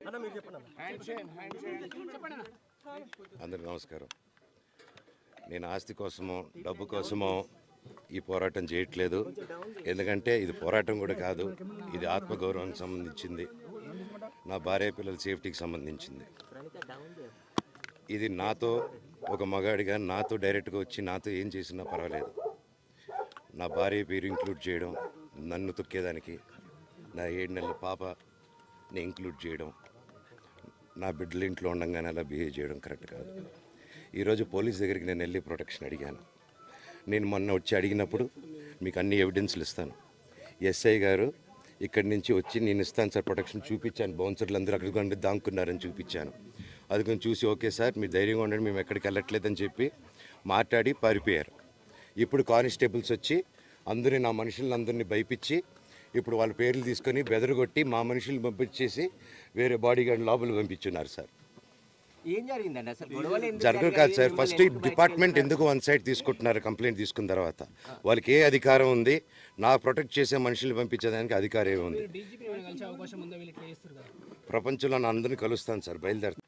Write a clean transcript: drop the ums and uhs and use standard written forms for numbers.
అందరికి నమస్కారం. నేను ఆస్తి కోసమో డబ్బు కోసమో ఈ పోరాటం చేయట్లేదు. ఎందుకంటే ఇది పోరాటం కూడా కాదు, ఇది ఆత్మగౌరవానికి సంబంధించింది, నా భార్య పిల్లల సేఫ్టీకి సంబంధించింది. ఇది నాతో ఒక మగాడిగా నాతో డైరెక్ట్గా వచ్చి నాతో ఏం చేసినా పర్వాలేదు. నా భార్య పేరు ఇంక్లూడ్ చేయడం, నన్ను తొక్కేదానికి, నా 7 నెలల పాపని ఇంక్లూడ్ చేయడం, నా బిడ్డల ఇంట్లో ఉండగానే అలా బిహేవ్ చేయడం కరెక్ట్ కాదు. ఈరోజు పోలీస్ దగ్గరికి నేను వెళ్ళి ప్రొటెక్షన్ అడిగాను. నేను మొన్న వచ్చి అడిగినప్పుడు మీకు అన్ని ఎవిడెన్స్లు ఇస్తాను. ఎస్ఐ గారు ఇక్కడి నుంచి వచ్చి నేను ఇస్తాను సార్ ప్రొటెక్షన్ చూపించాను. బౌన్సర్లు అందరూ అక్కడికి దాక్కున్నారని చూపించాను. అది కొంచెం చూసి ఓకే సార్ మీరు ధైర్యంగా ఉండండి, మేము ఎక్కడికి వెళ్ళట్లేదని చెప్పి మాట్లాడి పారిపోయారు. ఇప్పుడు కానిస్టేబుల్స్ వచ్చి అందరినీ నా మనుషులందరినీ భయపించి ఇప్పుడు వాళ్ళ పేర్లు తీసుకొని బెదరగొట్టి మా మనుషులు పంపించేసి వేరే బాడీ గార్డ్ లోపల పంపించున్నారు సార్. ఏం జరిగిందండి అసలు? జరగదు కాదు సార్. ఫస్ట్ డిపార్ట్మెంట్ ఎందుకు వన్ సైడ్ తీసుకుంటున్నారు? కంప్లైంట్ తీసుకున్న తర్వాత వాళ్ళకి ఏ అధికారం ఉంది? నా ప్రొటెక్ట్ చేసే మనుషుల్ని పంపించేదానికి అధికారం ఏముంది? ప్రపంచంలో నా అందరినీ కలుస్తాను సార్, బయలుదేరుతాను.